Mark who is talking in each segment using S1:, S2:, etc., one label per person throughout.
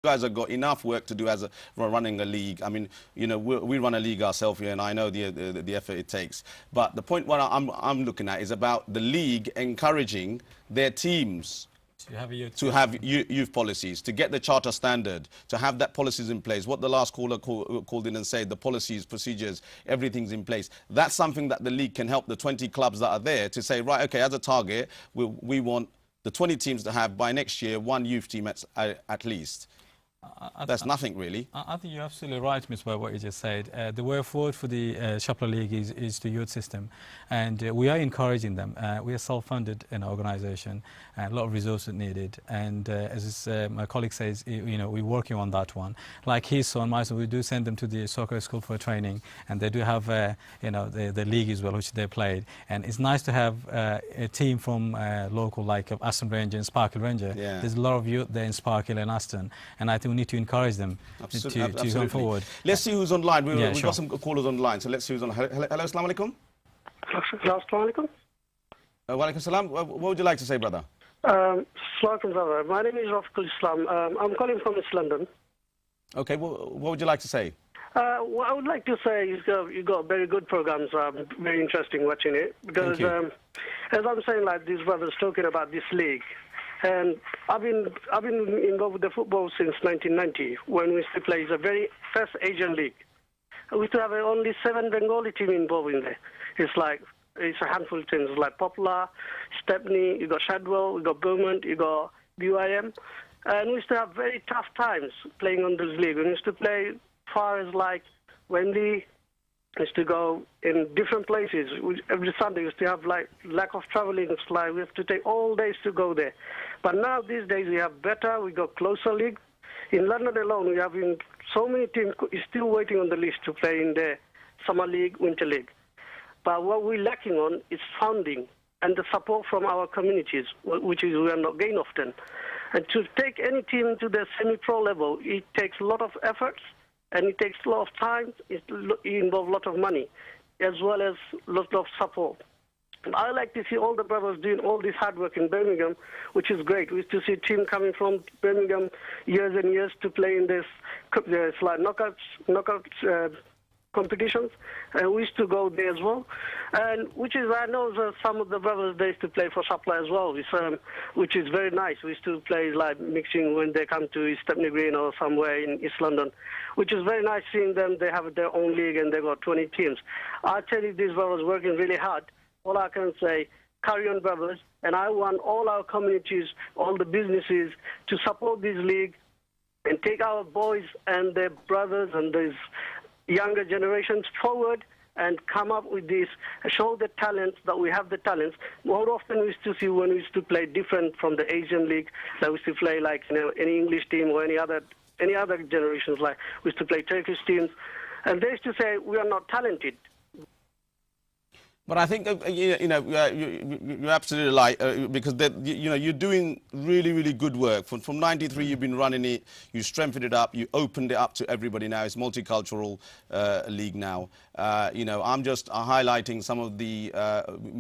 S1: guys have got enough work to do as running a league. I mean, you know, we run a league ourselves here, and I know the effort it takes. But the point what I'm looking at is about the league encouraging their teams to have youth policies, to get the charter standard, to have that policies in place. What the last caller called in and said, the policies, procedures, everything's in place. That's something that the league can help the 20 clubs that are there to say, right, okay, as a target, we want the 20 teams to have by next year one youth team at least. That's nothing really.
S2: I think you're absolutely right, Mr. what you just said. The way forward for the Shapla League is the youth system, and we are encouraging them. We are self-funded in our organisation, and a lot of resources needed. And as my colleague says, you know, we're working on that one. Like his son, my son, we do send them to the soccer school for training, and they do have, you know, the league as well, which they played. And it's nice to have a team from local, like Aston Ranger and Sparkle Ranger. Yeah. There's a lot of youth there in Sparkle and Aston, and I think we need to encourage them to go forward.
S1: Let's see who's online. We've got some callers online, so let's see who's on. Hello, assalamu alaikum.
S3: Assalamu alaikum.
S1: Wa alaikum salam. What would you like to say, brother?
S3: Brother. My name is Rafiqul Islam. I'm calling from East London.
S1: Okay, what would you like to say?
S3: What I would like to say is you've got very good programs. Very interesting watching it. Because, as I'm saying, like these brothers talking about this league, and I've been involved with the football since 1990 when we used to play the very first Asian league. We used to have only 7 Bengali teams involved in there. It's a handful of teams like Poplar, Stepney, you got Shadwell, you got Beaumont, you got BYM. And we used to have very tough times playing on this league. We used to play far as like Wembley. We used to go in different places. Every Sunday we used to have like lack of traveling. It's like we have to take all days to go there. But now these days we have better, we got closer league. In London alone we have so many teams still waiting on the list to play in the summer league, winter league. But what we're lacking on is funding and the support from our communities, which is we are not getting often. And to take any team to the semi-pro level, it takes a lot of efforts and it takes a lot of time. It involves a lot of money as well as a lot of support. And I like to see all the brothers doing all this hard work in Birmingham, which is great. We used to see a team coming from Birmingham years and years to play in this like knockouts competitions. We used to go there as well. And which is, I know some of the brothers, they used to play for Shapla as well, which is very nice. We used to play like mixing when they come to Stepney Green or somewhere in East London, which is very nice seeing them. They have their own league and they've got 20 teams. I tell you, these brothers working really hard. All I can say, carry on, brothers. And I want all our communities, all the businesses to support this league and take our boys and their brothers and these younger generations forward and come up with this, show the talents that we have the talents. More often we used to see when we used to play different from the Asian league, that we used to play like, you know, any English team or any other generations, like we used to play Turkish teams. And they used to say, we are not talented.
S1: But I think you know you're absolutely right because you know you're doing really good work. From '93 you've been running it. You strengthened it up. You opened it up to everybody now. It's multicultural league now. You know, I'm just highlighting some of the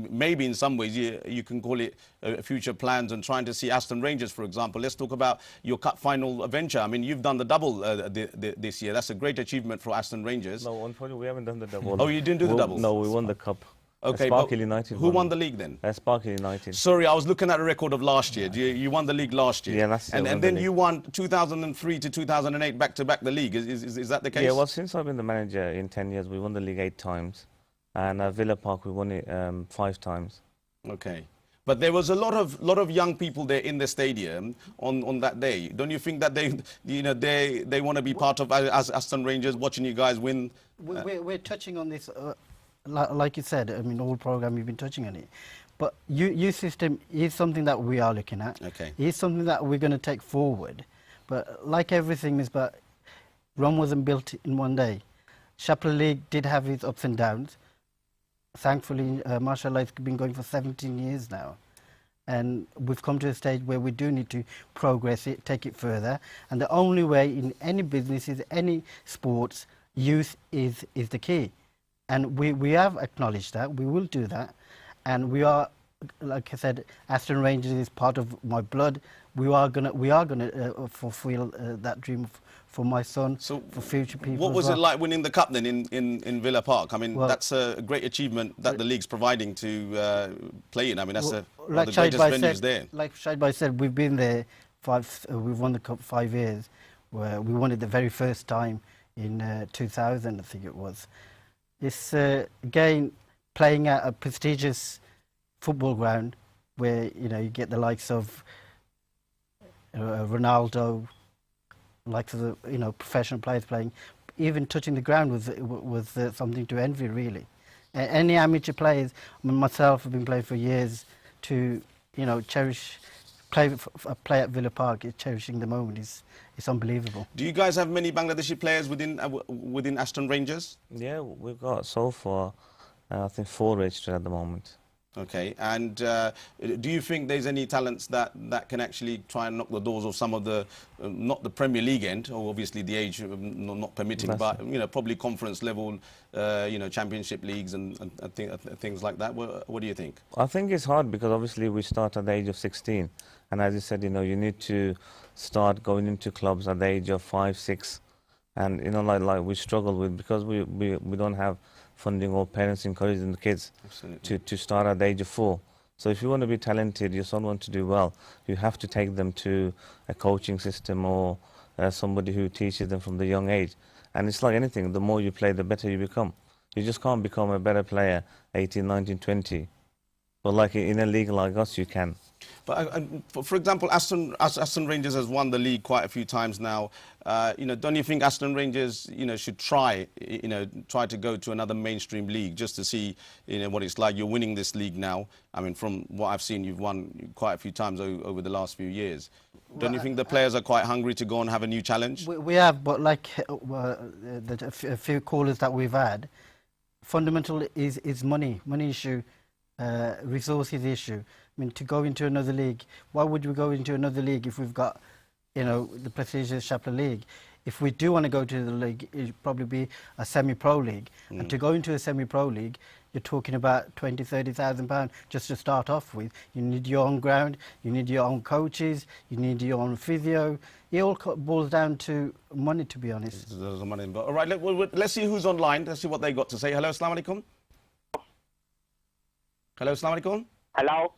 S1: maybe in some ways you can call it future plans and trying to see Aston Rangers, for example. Let's talk about your cup final venture. I mean, you've done the double this year. That's a great achievement for Aston Rangers.
S4: No, unfortunately we haven't done the double.
S1: Oh, you didn't do the double?
S4: No, we won the cup.
S1: Okay,
S4: Sparkle United.
S1: Who won the league then?
S4: Sparkle United.
S1: Sorry, I was looking at the record of last year. You won the league last year.
S4: Yeah, that's it.
S1: And then you won 2003 to 2008 back-to-back the league. Is that the case?
S4: Yeah, well, since I've been the manager in 10 years, we won the league 8 times. And at Villa Park, we won it 5 times.
S1: Okay. But there was a lot of young people there in the stadium on that day. Don't you think that they want to be part of as Aston Rangers, watching you guys win?
S5: We're touching on this. Like you said, I mean, all program you've been touching on it. But youth system is something that we are looking at.
S1: Okay.
S5: It's something that we're going to take forward. But like everything is, but Rome wasn't built in one day. Shapla League did have its ups and downs. Thankfully, mashallah, it's been going for 17 years now. And we've come to a stage where we do need to progress it, take it further. And the only way in any businesses, any sports, youth is the key. And we have acknowledged that. We will do that. And we are, like I said, Aston Rangers is part of my blood. we are gonna fulfil that dream for my son,
S1: So
S5: for future people.
S1: what
S5: as
S1: was
S5: well.
S1: it like winning the cup then in Villa Park? I mean,
S5: Well,
S1: that's a great achievement that the league's providing to play in. I mean, that's one of
S5: like
S1: the greatest venues there.
S5: Like Shapla said, we've been there we've won the cup 5 years. Where we won it the very first time in 2000, I think it was. It's again playing at a prestigious football ground where you get the likes of Ronaldo, likes of the professional players playing. Even touching the ground was something to envy, really. Any amateur players, I mean, myself, have been playing for years. To cherish play at Villa Park, cherishing the moment is unbelievable.
S1: Do you guys have many Bangladeshi players within Aston Rangers?
S4: Yeah, we've got so far, I think 4 registered at the moment.
S1: Okay, and do you think there's any talents that can actually try and knock the doors of some of the, not the Premier League end, or obviously the age not permitting, but probably conference level, championship leagues and things like that? What do you think?
S4: I think it's hard because obviously we start at the age of 16, and as you said, you need to start going into clubs at the age of 5, 6, and like we struggle with, because we don't have funding or parents encouraging the kids to start at the age of 4. So if you want to be talented, your son wants to do well, you have to take them to a coaching system or somebody who teaches them from the young age. And it's like anything, the more you play, the better you become. You just can't become a better player 18, 19, 20. But like in a league like us, you can.
S1: But for example, Aston Rangers has won the league quite a few times now. Don't you think Aston Rangers, should try to go to another mainstream league just to see, what it's like? You're winning this league now. I mean, from what I've seen, you've won quite a few times over the last few years. Don't you think the players are quite hungry to go and have a new challenge?
S5: We have, but like a few callers that we've had, fundamental is money issue, resources issue. I mean, to go into another league, why would we go into another league if we've got, the prestigious Shapla League? If we do want to go to the league, it would probably be a semi-pro league. And to go into a semi-pro league, you're talking about £20,000, £30,000 just to start off with. You need your own ground, you need your own coaches, you need your own physio. It all boils down to money, to be honest.
S1: There's money involved. All right, let's see who's online. Let's see what they got to say. Hello, assalamu alaikum. Hello, assalamu alaikum.
S6: Hello.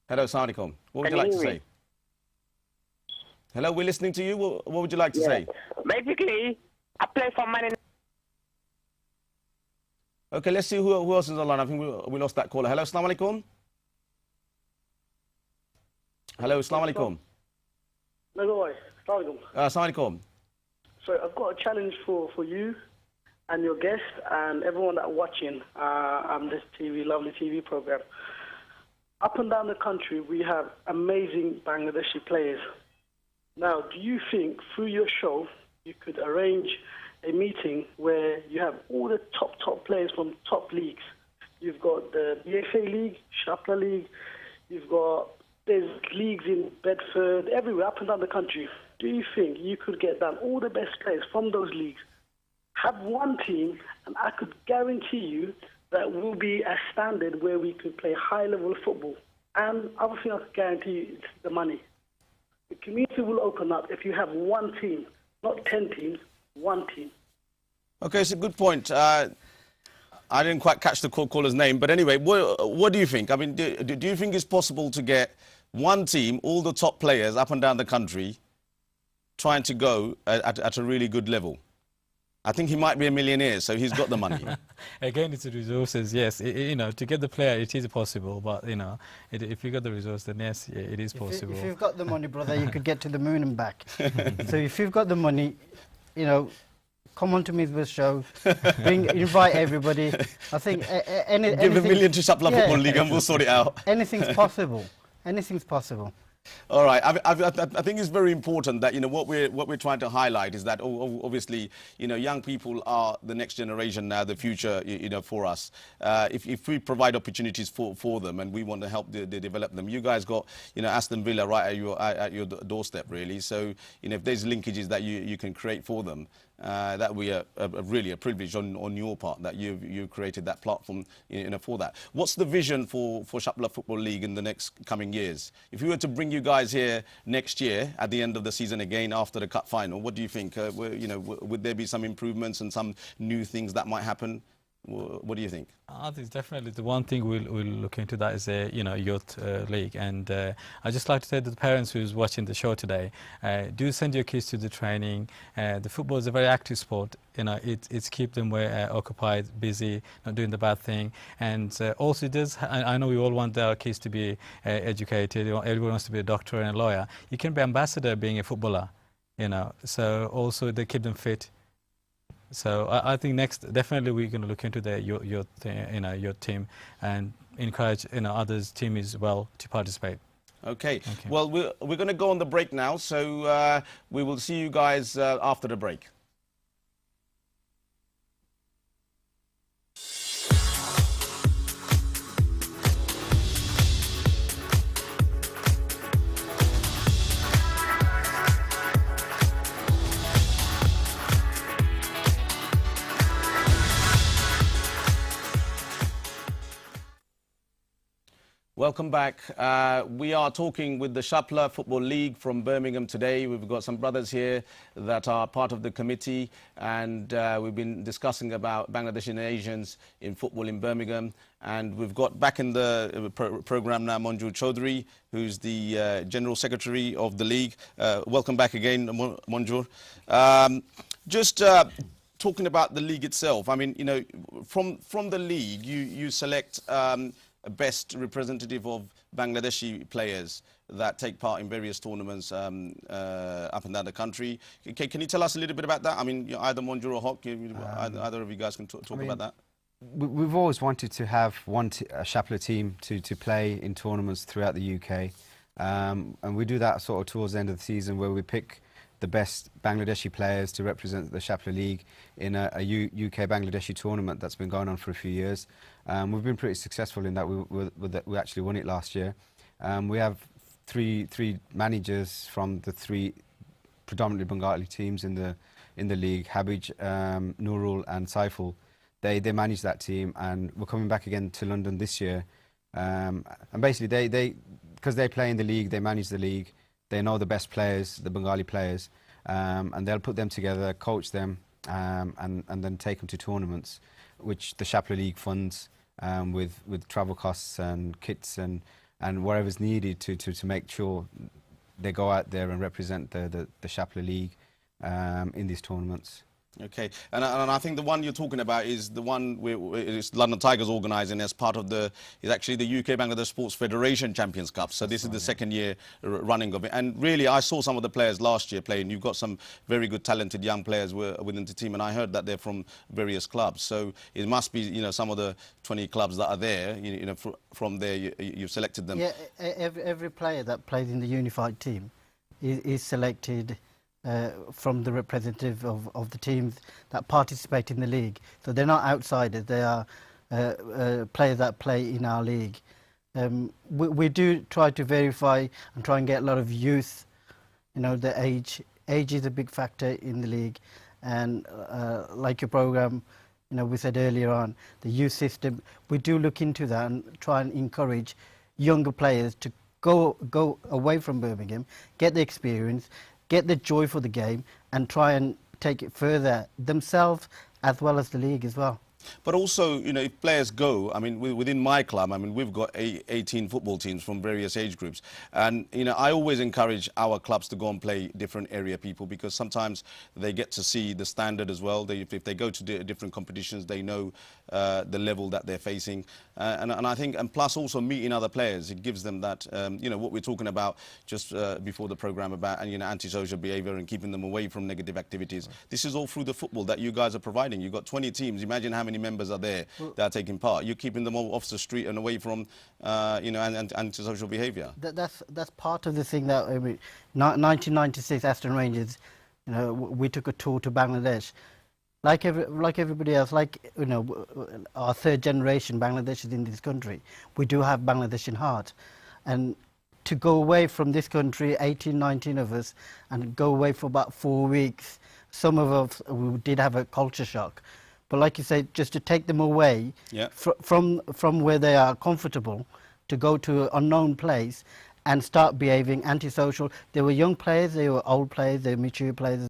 S1: Hello, assalamu alaikum. What would you like to say? Hello, we're listening to you. What would you like to say?
S6: Basically, I play for Man United.
S1: Okay, let's see who else is online. I think we lost that caller. Hello, assalamu alaikum. Hello, assalamu alaikum. Assalamu alaikum.
S3: So I've got a challenge for you and your guest and everyone that's watching this lovely TV program. Up and down the country, we have amazing Bangladeshi players. Now, do you think through your show you could arrange a meeting where you have all the top players from top leagues? You've got the BFA League, Shapla League, there's leagues in Bedford, everywhere, up and down the country. Do you think you could get down all the best players from those leagues, have one team, and I could guarantee you that will be a standard where we could play high-level football? And other thing I can guarantee you is the money. The community will open up if you have one team, not 10 teams, one team.
S1: Okay, it's a good point. I didn't quite catch the caller's name, but anyway, what do you think? I mean, do you think it's possible to get one team, all the top players up and down the country, trying to go at a really good level? I think he might be a millionaire, so he's got the money.
S2: Again, it's the resources, yes. To get the player, it is possible, but, if you got the resource, then yes, it is possible.
S5: If you've got the money, brother, you could get to the moon and back. So if you've got the money, come on to Misbah's show, invite everybody. I think
S1: give $1 million to Shapla+Football League and we'll sort it out.
S5: Anything's possible. Anything's possible.
S1: All right. I think it's very important that what we're trying to highlight is that obviously young people are the next generation now, the future for us. If we provide opportunities for them and we want to help develop them, you guys got Aston Villa right at your doorstep really. So if there's linkages that you can create for them, that would be really a privilege on your part that you've created that platform for that. What's the vision for Shapla Football League in the next coming years? If you were to bring you guys here next year at the end of the season again after the cup final, what do you think? Would there be some improvements and some new things that might happen? What do you think?
S2: I think definitely the one thing we'll look into that is a youth league, and I just like to say to the parents who's watching the show today, do send your kids to the training. The football is a very active sport. It's keep them occupied, busy, not doing the bad thing, and also it does. I know we all want our kids to be educated. Everyone wants to be a doctor and a lawyer. You can be ambassador being a footballer, So also they keep them fit. So I think next, definitely we're going to look into your team and encourage others team as well to participate.
S1: Okay. Well, we're going to go on the break now, so we will see you guys after the break. Welcome back. We are talking with the Shapla Football League from Birmingham today. We've got some brothers here that are part of the committee, and we've been discussing about Bangladeshi and Asians in football in Birmingham. And we've got back in the program now Manjur Chaudhry, who's the General Secretary of the league. Welcome back again, Manjur. Just talking about the league itself, I mean, from the league, you select best representative of Bangladeshi players that take part in various tournaments up and down the country. Can you tell us a little bit about that? I mean, either Manjur or Hawk, either of you guys can talk about that.
S7: We've always wanted to have a Shapla team to play in tournaments throughout the UK. And we do that sort of towards the end of the season, where we pick the best Bangladeshi players to represent the Shapla League in a UK Bangladeshi tournament that's been going on for a few years. We've been pretty successful in that. We actually won it last year. We have three managers from the three predominantly Bengali teams in the league: Habij, Nurul and Saiful. They manage that team, and we're coming back again to London this year. And basically, because they play in the league, they manage the league. They know the best players, the Bengali players, and they'll put them together, coach them, and then take them to tournaments, which the Shapla League funds with travel costs and kits and whatever's needed to make sure they go out there and represent the Shapla League in these tournaments.
S1: Okay, and I think the one you're talking about is the one it's London Tigers organising as part of is actually the UK Bangladesh Sports Federation Champions Cup. So this is the second year running of it. And really, I saw some of the players last year playing. You've got some very good, talented young players within the team, and I heard that they're from various clubs. So it must be, some of the 20 clubs that are there. From there, you've selected them.
S5: Yeah, every player that plays in the unified team is selected from the representative of the teams that participate in the league. So they're not outsiders, they are players that play in our league. We do try to verify and try and get a lot of youth, the age. Age is a big factor in the league, and like your programme, we said earlier on, the youth system, we do look into that and try and encourage younger players to go away from Birmingham, get the experience, get the joy for the game, and try and take it further themselves as well as the league as well.
S1: But also, if players go, I mean, within my club, I mean, we've got 18 football teams from various age groups. And, I always encourage our clubs to go and play different area people, because sometimes they get to see the standard as well. If they go to different competitions, they know the level that they're facing. And I think, and plus also meeting other players, it gives them that, what we're talking about just before the programme about, antisocial behaviour and keeping them away from negative activities. Right. This is all through the football that you guys are providing. You've got 20 teams. Imagine how many members are there that are taking part. You're keeping them all off the street and away from, and antisocial behaviour. That's
S5: part of the thing that 1996 Aston Rangers, we took a tour to Bangladesh. Like everybody else, our third generation Bangladeshis in this country, we do have Bangladeshi heart, and to go away from this country, 18, 19 of us, and go away for about 4 weeks. Some of us we did have a culture shock. But like you say, just to take them away from where they are comfortable, to go to an unknown place and start behaving antisocial. There were young players, there were old players, there were mature players.